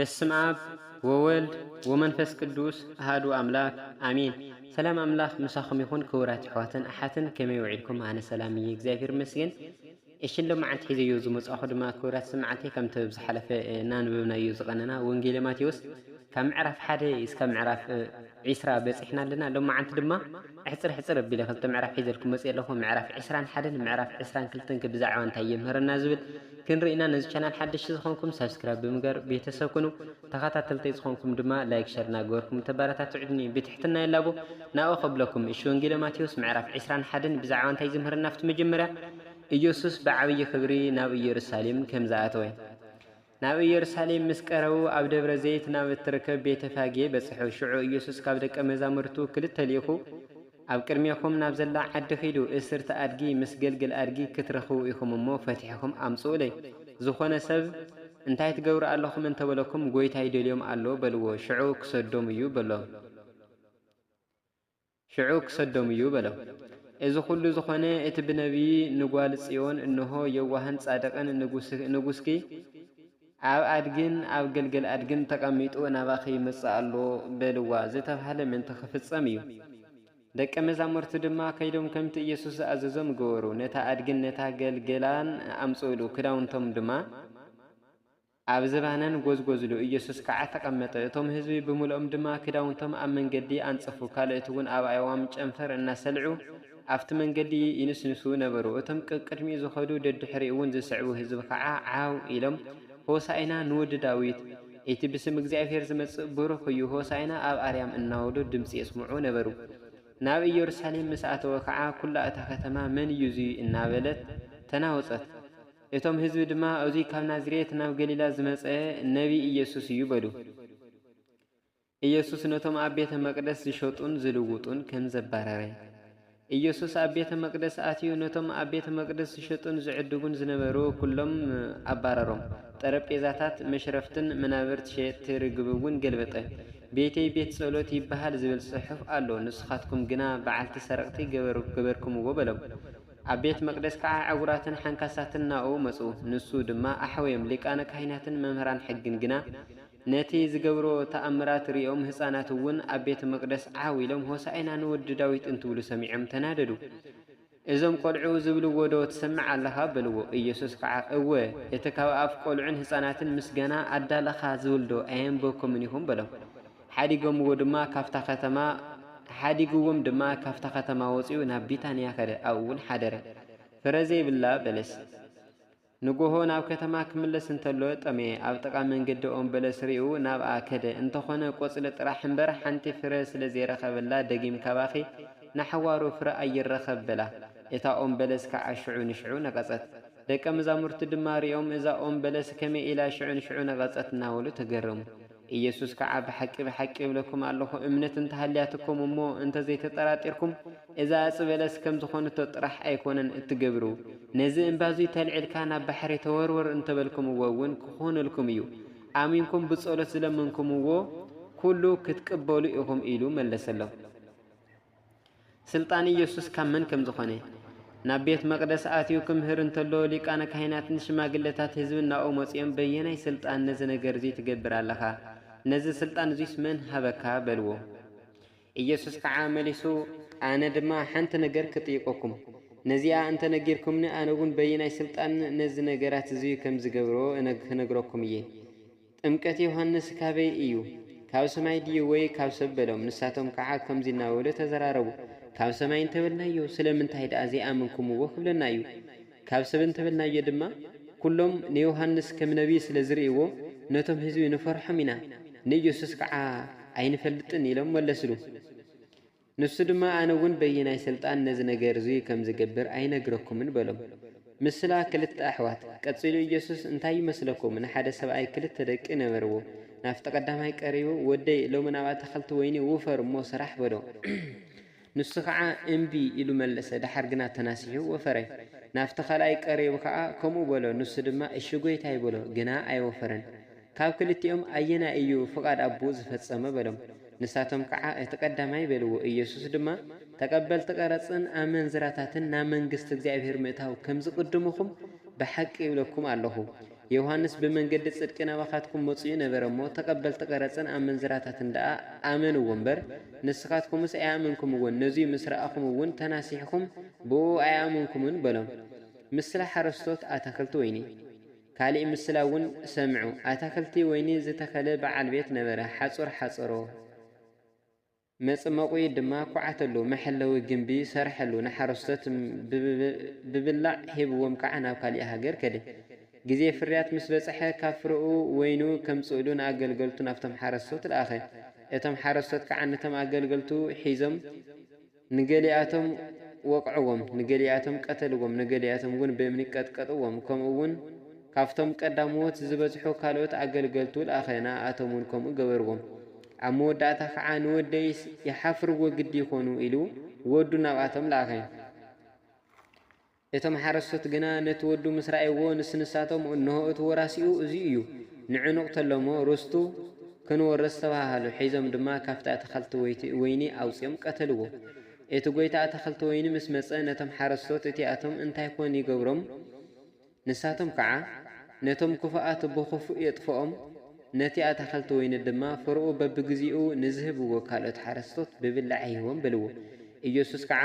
በስመ አብ ወወልድ ወመንፈስ ቅዱስ አሐዱ አምላክ አሜን። ሰላም አምላክ ምሳኹም ይኹን። ክቡራት ኣሕዋትን ኣሓትን ከመይ ውዒልኩም? ኣነ ሰላም እየ እግዚአብሔር ይመስገን። እሽን ሎማዓንቲ ሒዘዮ ዝመጻኹ ድማ ክቡራት ሰማዕተይ ከምቲ ብዝሓለፈ እናንበብናዮ ዝቐነና ወንጌል ማቴዎስ ካብ ምዕራፍ 1 እስካብ ምዕራፍ 20 በፂሕና ኣለና። ሎማዓንቲ ድማ ሕፅር ኣቢለ ክልተ ምዕራፍ ሒዘልኩም መፅእ ኣለኹ። ምዕራፍ 21 ምዕራፍ 22 ብዛዕባ እንታይ የምህረና ዝብል ክንርኢና። ነዚ ቻናል ሓደሽቲ ዝኾንኩም ሰብስክራይብ ብምግባር ቤተሰብ ኩኑ፣ ተኸታተልተይ ዝኾንኩም ድማ ላይክ ሸር እናገበርኩም ተበረታትዑኒ ብትሕትና የላቦ ናብኡ ከብለኩም። እሺ ወንጌል ማቴዎስ ምዕራፍ 21 ብዛዕባ እንታይ ዝምህረና ፍቲ መጀመርያ ኢየሱስ ብዓብይ ክብሪ ናብ ኢየሩሳሌም ከም ዝኣተወ። ናብ ኢየሩሳሌም ምስ ቀረቡ ኣብ ደብረ ዘይት ናብ እትርከብ ቤተ ፋጌ በፅሑ። ሽዑ ኢየሱስ ካብ ደቀ መዛሙርቱ ክልተ ልኢኹ ኣብ ቅድሚኹም ናብ ዘላ ዓዲ ኺዱ እስርቲ ኣድጊ ምስ ገልግል ኣድጊ ክትረኽቡ ኢኹም እሞ ፈቲሕኹም ኣምጽኡ ለይ። ዝኾነ ሰብ እንታይ ትገብሩ ኣለኹም እንተበለኩም ጎይታ ይደልዮም ኣሎ በልዎ። ሽዑ ክሰዶም እዩ በለው። እዚ ኩሉ ዝኾነ እቲ ብነቢይ ንጓል ጽዮን እንሆ የዋህን ጻድቕን ንጉስኪ ኣብ ኣድግን ኣብ ገልገል ኣድግን ተቐሚጡ ናባኺ ይመጽእ ኣሎ በልዋ ዝተባህለ ምንቲ ክፍጸም እዩ። ደቀ መዛሙርቱ ድማ ከይዶም ከምቲ ኢየሱስ ዝኣዘዞም ገበሩ። ነታ ኣድግን ነታ ገልገላን ኣምጽኡሉ፣ ክዳውንቶም ድማ ኣብ ዝባነን ጎዝጎዝሉ። ኢየሱስ ከዓ ተቐመጠ። እቶም ህዝቢ ብምልኦም ድማ ክዳውንቶም ኣብ መንገዲ ኣንጽፉ። ካልኦት እውን ኣብ ኣዕዋም ጨንፈር እናሰልዑ ኣብቲ መንገዲ ይንስንሱ ነበሩ። እቶም ቅድሚኡ ዝኸዱ ደድሕሪ እውን ዝስዕቡ ህዝቢ ከዓ ዓው ኢሎም ሆሳዕና ንወዲ ዳዊት፣ እቲ ብስም እግዚአብሔር ዝመጽእ ብሩኽ እዩ፣ ሆሳዕና ኣብ ኣርያም እናበሉ ድምፂ የስምዑ ነበሩ። ናብ ኢየሩሳሌም ምስ ኣተወ ከዓ ኩላ እታ ከተማ መን እዩ እዚ እናበለት ተናወፀት። እቶም ህዝቢ ድማ እዙይ ካብ ናዝሬት ናብ ገሊላ ዝመፀ ነቢ ኢየሱስ እዩ በሉ። ኢየሱስ ነቶም ኣብ ቤተ መቅደስ ዝሸጡን ዝልውጡን ከም ዘባረረ። ኢየሱስ ኣብ ቤተ መቅደስ ኣትዩ ነቶም ኣብ ቤተ መቅደስ ዝሸጡን ዝዕድጉን ዝነበሩ ኩሎም ኣባረሮም። ጠረጴዛታት፣ መሽረፍትን መናብርት ሸየጥቲ ርግብ እውን ገልበጠ። ቤተይ ቤት ጸሎት ይበሃል ዝብል ጽሑፍ ኣሎ፣ ንስኻትኩም ግና በዓልቲ ሰረቕቲ ገበርኩምዎ በሎም። ኣብ ቤት መቅደስ ከዓ ዕጉራትን ሓንካሳትን ናብኡ መፁ። ንሱ ድማ ኣሕወዮም። ሊቃነ ካህናትን መምህራን ሕግን ግና ነቲ ዝገብሮ ተኣምራት ሪኦም ህፃናት እውን ኣብ ቤተ መቅደስ ዓው ኢሎም ሆሳዕና ንወዲ ዳዊት እንትብሉ ሰሚዖም ተናደዱ። እዞም ቆልዑ ዝብልዎ ዶ ትሰምዕ ኣለኻ በልዎ። ኢየሱስ ከዓ እወ እቲ ካብ ኣፍ ቆልዑን ህፃናትን ምስጋና ኣዳለኻ ዝብል ዶ ኣየንበኩምን ኢኹም በሎም። ሓዲግዎም ድማ ካፍታ ከተማ ወፂኡ ናብ ቢታንያ ከደ። ኣብኡ እውን ሓደረ። ፍረ ዘይብላ በለስ ንጎሆ ናብ ከተማ ክምለስ እንተሎ ጠመየ። ኣብ ጥቓ መንገዲ ኦም በለስ ሪኡ ናብኣ ከደ። እንተኾነ ቆፅሊ ጥራሕ እምበር ሓንቲ ፍረ ስለ ዘይረኸበላ ደጊም ካባኺ ናሕዋሩ ፍረ ኣይረኸብ በላ። እታ ኦም በለስ ከዓ ሽዑ ንሽዑ ነቐጸት። ደቀ መዛሙርቱ ድማ ሪኦም እዛ ኦም በለስ ከመይ ኢላ ሽዑ ንሽዑ ነቐጸት እናበሉ ተገረሙ። ኢየሱስ ከዓ ብሓቂ ይብለኩም ኣለኹ እምነት እንተሃልያትኩም እሞ እንተዘይተጠራጢርኩም እዛ ዕፅ በለስ ከም ዝኾነቶ ጥራሕ ኣይኮነን እትገብሩ። ነዚ እምባዙይ ተልዒልካ ናብ ባሕሪ ተወርወር እንተበልኩምዎ እውን ክኾነልኩም እዩ። ኣሚንኩም ብጸሎት ዝለመንኩምዎ ኩሉ ክትቅበሉ ኢኹም ኢሉ መለሰሎም። ስልጣን ኢየሱስ ካብ መን ከም ዝኾነ ናብ ቤት መቅደስ ኣትዩ ክምህር እንተሎ ሊቃነ ካህናትን ሽማግለታት ህዝብን ናብኡ መጺኦም በየናይ ስልጣን ነዚ ነገር እዚ ትገብር ኣለኻ? ነዚ ስልጣን እዙይስ መን ሃበካ በልዎ። ኢየሱስ ከዓ መሊሱ ኣነ ድማ ሓንቲ ነገር ክጥይቆኩም፣ ነዚኣ እንተ ነጊርኩምኒ ኣነ እውን በየናይ ስልጣን ነዚ ነገራት እዙይ ከም ዝገብሮ ክነግረኩም እየ። ጥምቀት ዮሃንስ ካበይ እዩ? ካብ ሰማይ ድዩ ወይ ካብ ሰብ በሎም። ንሳቶም ከዓ ከምዚ እናበሉ ተዘራረቡ። ካብ ሰማይ እንተበልናዮ ስለምንታይ ደኣ ዘይኣመንኩምዎ ክብለና እዩ። ካብ ሰብ እንተበልናዮ ድማ ኩሎም ንዮሃንስ ከም ነቢይ ስለ ዝርእይዎ ነቶም ህዝቢ ንፈርሖም ኢና፣ ንኢየሱስ ከዓ ኣይንፈልጥን ኢሎም መለስሉ። ንሱ ድማ ኣነ እውን በየናይ ስልጣን ነዚ ነገር እዙይ ከም ዝገብር ኣይነግረኩምን በሎም። ምስላ ክልተ ኣሕዋት። ቀፂሉ ኢየሱስ እንታይ ይመስለኩም? ንሓደ ሰብኣይ ክልተ ደቂ ነበርዎ። ናፍቲ ቀዳማይ ቀሪቡ ወደይ ሎሚ ናብ ኣትክልቲ ወይኒ ውፈር እሞ ስራሕ በሎ። ንሱ ከዓ እምቢ ኢሉ መለሰ። ድሓር ግና ተናሲሑ ወፈረ። ናፍቲ ካልኣይ ቀሪቡ ከዓ ከምኡ በሎ። ንሱ ድማ እሺ ጎይታይ በሎ፣ ግና ኣይወፈረን። ካብ ክልቲኦም ኣየና እዩ ፍቓድ ኣቦ ዝፈጸመ በሎም። ንሳቶም ከዓ እቲ ቀዳማይ በልዎ። ኢየሱስ ድማ ተቀበልቲ ቀረፅን ኣመንዝራታትን ናብ መንግስቲ እግዚአብሔር ምእታው ከም ዝቅድሙኹም ብሓቂ ይብለኩም ኣለኹ። ዮሐንስ በመንገድ ጽድቅ ናባኻትኩም መጽኡ ነበረሞ ተቀበልተ ቀረጽን አመንዝራታት እንዳ አመን ወንበር ንስኻትኩምስ አያመንኩም ወን ነዚህ ምስራአኩም ወን ተናሲሕኩም በኦ አያመንኩምን በለም ምስላ ሓረስቶት አታክልት ወይኒ ካልእ ምስላውን ሰምዑ አታክልቲ ወይኒ ዝተኸለ በዓል ቤት ነበረ ሓጾሮ መጽመቁ ድማ ኳዓተሉ መሐለዊ ግንቢ ሰርሐሉ ንሓረስቶት ብብላዕ ሂብዎም ከዓ ናብ ካልእ ሃገር ከደ ጊዜ ፍርያት ምስ በጽሐ ካፍርኡ ወይኑ ከምጽእሉ ንኣገልገልቱ ናብቶም ሓረስቶት ለኣኸ እቶም ሓረስቶት ከዓ ነቶም ኣገልገልቱ ሒዞም ንገሊኣቶም ወቅዕዎም ንገሊኣቶም ቀተልዎም ንገሊኣቶም እውን ብእምኒ ቀጥቀጥዎም ከምኡውን ካብቶም ቀዳሞት ዝበዝሑ ካልኦት ኣገልገልቱ ለኣኸ ንኣቶም እውን ከምኡ ገበርዎም ኣብ መወዳእታ ከዓ ንወደይስ ይሓፍርዎ ግዲ ይኾኑ ኢሉ ወዱ ናብኣቶም ለኣኸ እቶም ሓረስቶት ግና ነቲ ወዱ ምስ ረኣይዎ ንስንሳቶም እንሆ እቲ ወራሲኡ እዚ እዩ ንዕኑቕ ተሎሞ ርስቱ ክንወርስ ተባሃሉ ሒዞም ድማ ካብቲ ኣትክልቲ ወይኒ ኣውፅኦም ቀተልዎ እቲ ጎይታ ኣትክልቲ ወይኒ ምስ መፀ ነቶም ሓረስቶት እቲኣቶም እንታይ ኮን ይገብሮም ንሳቶም ከዓ ነቶም ክፉኣት ብኽፉእ የጥፍኦም ነቲ ኣትክልቲ ወይኒ ድማ ፍርኡ በብግዚኡ ንዝህብዎ ካልኦት ሓረስቶት ብብላዕ ሂቦም በልዎ ኢየሱስ ከዓ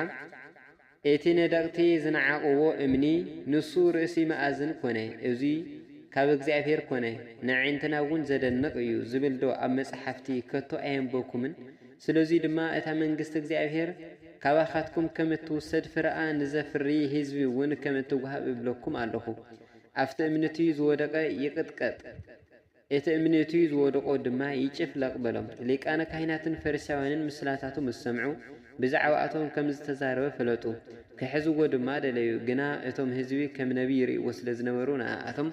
እቲ ነደቕቲ ዝነዓቕዎ እምኒ ንሱ ርእሲ መኣዝን ኮነ እዚ ካብ እግዚአብሔር ኮነ ንዕንትና እውን ዘደንቕ እዩ ዝብልዶ ኣብ መጽሓፍቲ ከቶ ኣየንበኩምን ስለዚ ድማ እታ መንግስቲ እግዚአብሔር ካባኻትኩም ከም እትውሰድ ፍርኣ ንዘፍሪ ህዝቢ እውን ከም እትወሃብ ይብለኩም ኣለኹ ኣብቲ እምነቱ ዝወደቀ ይቅጥቀጥ እቲ እምነቱ ዝወደቆ ድማ ይጭፍለቕ በሎም ሊቃነ ካህናትን ፈሪሳውያንን ምስላታቱ ምስ ሰምዑ ብዛዕባኣቶም ከም ዝተዛረበ ፈለጡ ክሕዝዎ ድማ ደለዩ ግና እቶም ህዝቢ ከም ነቢይ ይርእይዎ ስለ ዝነበሩ ንኣቶም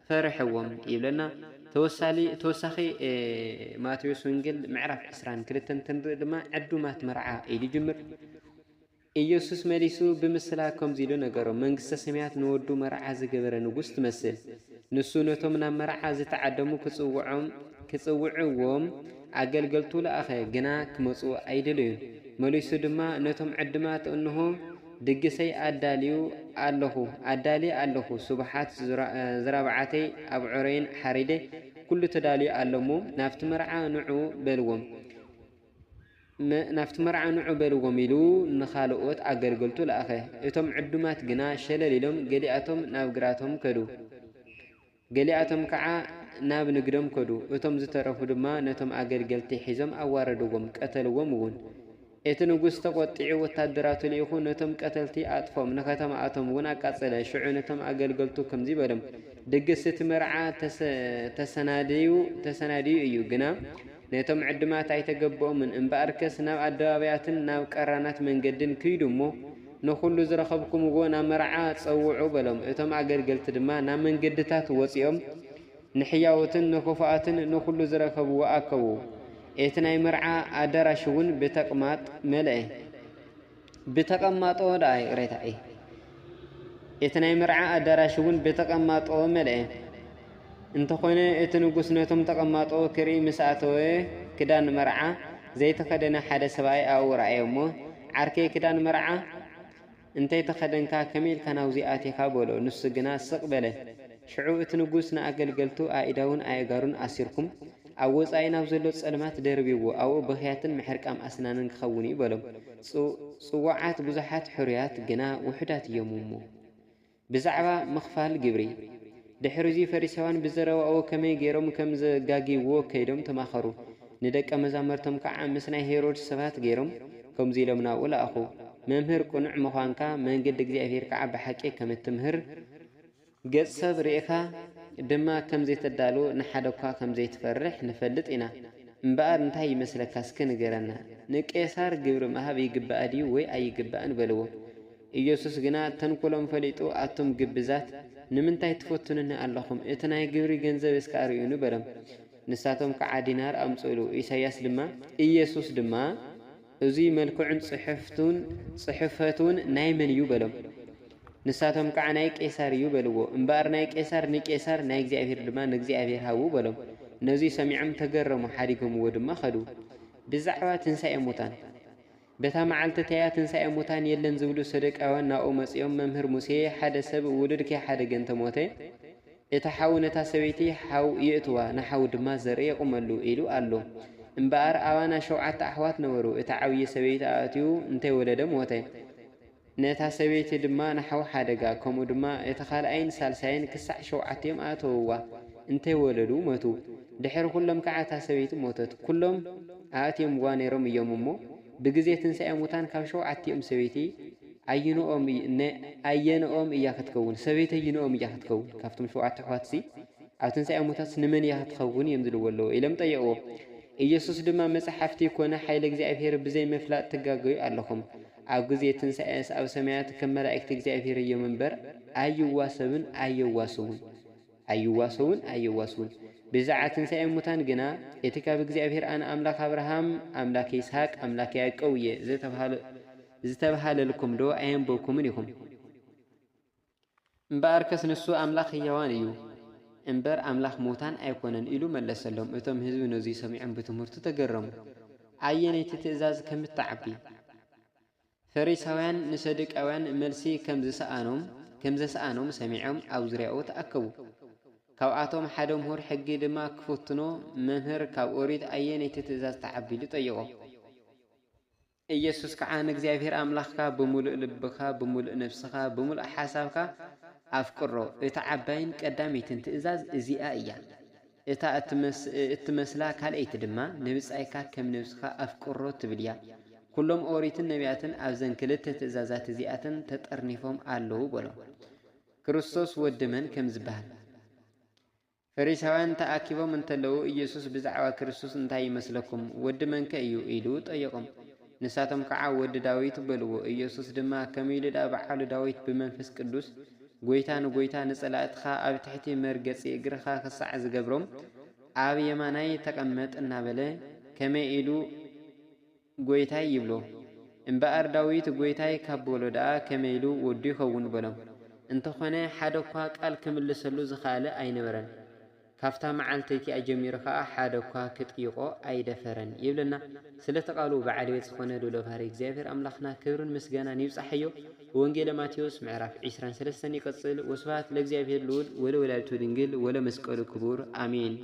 ፈርሕዎም ይብለና ተወሳኺ ማቴዎስ ወንጌል ምዕራፍ 22 ትንርኢ ድማ ዕዱማት መርዓ ኢሉ ጅምር ኢየሱስ መሊሱ ብምስላ ከምዚ ኢሉ ነገሮም መንግስተ ሰማያት ንወዱ መርዓ ዝገበረ ንጉስ ትመስል ንሱ ነቶም ናብ መርዓ ዝተዓደሙ ክጽውዕዎም ኣገልገልቱ ለኣኸ ግና ክመፁ ኣይደለዩን መሊሱ ድማ ነቶም ዕድማት እንሆ ድግሰይ ኣዳልዩ ኣለኹ ሱብሓት ዝራብዓተይ ኣብ ዑረይን ሓሪደ ኩሉ ተዳልዩ ኣለሞ ናብቲ መርዓ ንዑ በልዎም ኢሉ ንኻልኦት ኣገልገልቱ ለኣኸ እቶም ዕዱማት ግና ሸለሊሎም ገሊኣቶም ናብ ግራቶም ከዱ ገሊኣቶም ከዓ ናብ ንግዶም ከዱ እቶም ዝተረፉ ድማ ነቶም ኣገልገልቲ ሒዞም ኣዋረድዎም ቀተልዎም እውን እቲ ንጉስ ተቆጢዑ ወታደራቱ ልኢኹ ነቶም ቀተልቲ ኣጥፎም ንከተማ ኣቶም እውን ኣቃጸለ ሽዑ ነቶም ኣገልገልቱ ከምዚ በሎም ድግስ እቲ መርዓ ተሰናድዩ እዩ ግና ነቶም ዕድማት ኣይተገብኦምን እምበኣርከስ ናብ ኣደባባያትን ናብ ቀራናት መንገድን ክይዱ እሞ ንኹሉ ዝረኸብኩምዎ ናብ መርዓ ፀውዑ በሎም እቶም ኣገልገልቲ ድማ ናብ መንገድታት ወፂኦም ንሕያውትን ንክፉኣትን ንኹሉ ዝረከብዎ ኣከቡ እቲ ናይ መርዓ ኣዳራሽ እውን ብተቕማጥ መልአ ብተቐማጦ ዳይ ሬታይ እቲ ናይ መርዓ ኣዳራሽ እውን ብተቐማጦ መልአ እንተኾነ እቲ ንጉስ ነቶም ተቐማጦ ክርኢ ምስኣተወ ክዳን መርዓ ዘይተኸደነ ሓደ ሰብኣይ ኣብኡ ረኣዮሞ ዓርከይ ክዳን መርዓ እንተይ ተኸደንካ ከመይ ኢልካ ናብዚ ኣቴኻ በሎ ንሱ ግና ስቕ በለ ሽዑ እቲ ንጉስ ንኣገልገልቱ ኣኢዳውን ኣእጋሩን ኣሲርኩም ኣብ ወፃኢ ናብ ዘሎ ጸልማት ደርቢዎ ኣብኡ በኽያትን ምሕርቃም ኣስናንን ክኸውን እዩ በሎም ጽዋዓት ብዙሓት ሕሩያት ግና ውሕዳት እዮም እሞ ብዛዕባ ምኽፋል ግብሪ ድሕሪዚ ፈሪሳውያን ብዘረባኦ ከመይ ገይሮም ከም ዘጋጊብዎ ከይዶም ተማኸሩ ንደቀ መዛመርቶም ከዓ ምስ ናይ ሄሮድስ ሰባት ገይሮም ከምዚ ኢሎም ናብኡ ለኣኹ መምህር ቁኑዕ ምዃንካ መንገዲ እግዚኣብሔር ከዓ ብሓቂ ከም እትምህር ገጽ ሰብ ርኢኻ ድማ ከም ዘይተዳሉ ንሓደኳ ከም ዘይትፈርሕ ንፈልጥ ኢና እምበኣር እንታይ ይመስለካ እስኪ ንገረና ንቄሳር ግብሪ መሃብ ይግባእ ድዩ ወይ ኣይግባእን በልዎ ኢየሱስ ግና ተንኮሎም ፈሊጡ ኣቶም ግብዛት ንምንታይ ትፈትኑኒ ኣለኹም እቲ ናይ ግብሪ ገንዘብ እስከ ኣርዩኑ በሎም ንሳቶም ከዓ ዲናር ኣምፅሉ ኢየሱስ ድማ እዙይ መልክዑን ጽሕፈቱን ናይ መን እዩ በሎም ንሳቶም ከዓ ናይ ቄሳር እዩ በልዎ እምበኣር ናይ ቄሳር ንቄሳር ናይ እግዚኣብሔር ድማ ንእግዚኣብሔር ሃቡ በሎም ነዙይ ሰሚዖም ተገረሙ ሓዲጎምዎ ድማ ኸዱ ብዛዕባ ትንሣኤ ሙታን በታ መዓልቲ ተያ ትንሣኤ ሙታን የለን ዝብሉ ሰደቃውያን ናብኡ መጺኦም መምህር ሙሴ ሓደ ሰብ ውሉድከ ሓደ ገንተ ሞተ እተሓው ነታ ሰበይቲ ሓው ይእትዋ ንሓው ድማ ዘርኢ የቁመሉ ኢሉ ኣሎ እምበኣር ኣባና 7 ኣሕዋት ነበሩ እታ ዓብይ ሰበይቲ ኣእትዩ እንተይወለደ ሞተ ነታ ሰበይቲ ድማ ንሓው ሓደጋ ከምኡ ድማ እቲ ካልኣይን ሳልሳይን ክሳዕ 7 ኣእተውዋ እንተይወለዱ ሞቱ ድሕሪ ኩሎም ከዓ እታ ሰበይቲ ሞተት ኩሎም ኣእትየምዋ ነይሮም እዮም እሞ ብግዜ ትንሣኤ ሙታን ካብ 7 ሰበይቲ ኣየንኦም እያ ክትከውን ሰበይቲ ኣየንኦም እያ ክትከውን ካብቶም 7 ኣሕዋት ሲ ኣብ ትንሣኤ ሙታን ንመን እያ ክትከውን እዮም ዝብልዎ ኣለዎ ኢሎም ጠየቅዎ ኢየሱስ ድማ መጽሓፍቲ ኮነ ሓይለ እግዚአብሔር ብዘይ መፍላጥ ትጋገዩ ኣለኹም ኣብ ግዜ ትንሣኤስ ኣብ ሰማያት ከም መላእክቲ እግዚአብሔር እዮም እምበር ኣይዋሰብን ኣይዋሰውን ብዛዕባ ትንሣኤ ሙታን ግና እቲ ካብ እግዚአብሔር ኣነ ኣምላኽ አብርሃም ኣምላኽ ይስሐቅ ኣምላኽ ያዕቆብ እየ ዝተባሃለልኩም ዶ ኣየንበብኩምን ኢኹም እምበኣር ከስ ንሱ ኣምላኽ ሕያዋን እዩ እምበር ኣምላኽ ሙታን ኣይኮነን ኢሉ መለሰሎም እቶም ህዝቢ ነዙይ ሰሚዖም ብትምህርቱ ተገረሙ ኣየነይቲ ትእዛዝ ከም እትዓቢ ፈሪሳውያን ንሰዱቃውያን መልሲ ከም ዘሰኣኖም ሰሚዖም ኣብ ዙርያኡ ተኣከቡ ካብኣቶም ሓደ ምሁር ሕጊ ድማ ክፍትኖ መምህር ካብ ኦሪት ኣየነይቲ ትእዛዝ ተዓቢ ኢሉ ጠይቆ ኢየሱስ ከዓ ንእግዚአብሔር ኣምላኽካ ብሙሉእ ልብኻ ብሙሉእ ነፍስኻ ብሙሉእ ሓሳብካ ኣፍቅሮ እታ ዓባይን ቀዳመይትን ትእዛዝ እዚኣ እያ እታ እትመስላ ካልአይቲ ድማ ንብጻይካ ከም ነፍስኻ ኣፍቅሮ ትብል እያ ኩሎም ኦሪትን ነቢያትን ኣብዘን ክልተ ትእዛዛት እዚኣትን ተጠርኒፎም ኣለዉ በሎም ክርስቶስ ወዲ መን ከም ዝበሃል ፈሪሳውያን ተኣኪቦም እንተለዉ ኢየሱስ ብዛዕባ ክርስቶስ እንታይ ይመስለኩም ወዲ መንከ እዩ ኢሉ ጠየቆም ንሳቶም ከዓ ወዲ ዳዊት በልዎ ኢየሱስ ድማ ከመይ ኢሉ በዓሉ ዳዊት ብመንፈስ ቅዱስ ጎይታ ንጎይታ ንጸላእትኻ ኣብ ትሕቲ መርገጺ እግርኻ ክሳዕ ዝገብሮም ኣብ የማናይ ተቀመጥ እናበለ ከመይ ኢሉ ጎይታይ ይብሎ እምበኣር ዳዊት ጎይታይ ካብ በሎ ደኣ ከመይ ኢሉ ወዲ ይኸውን በሎም እንተኾነ ሓደ እኳ ቃል ክምልሰሉ ዝኽኣለ ኣይነበረን ካፍታ መዓልተይቲ ኣጀሚሩ ከዓ ሓደ እኳ ክጥይቆ ኣይደፈረን ይብለና ስለተቃሉ በዓል ቤት ዝኾነ ዶሎፋሪ እግዚአብሔር ኣምላኽና ክብርን ምስጋናን ይብጻሕዮ ወንጌል ማቴዎስ ምዕራፍ 23 ይቀጽል ወስብሐት ለእግዚአብሔር ልዑል ወለወላዲቱ ድንግል ወለመስቀሉ ክቡር አሜን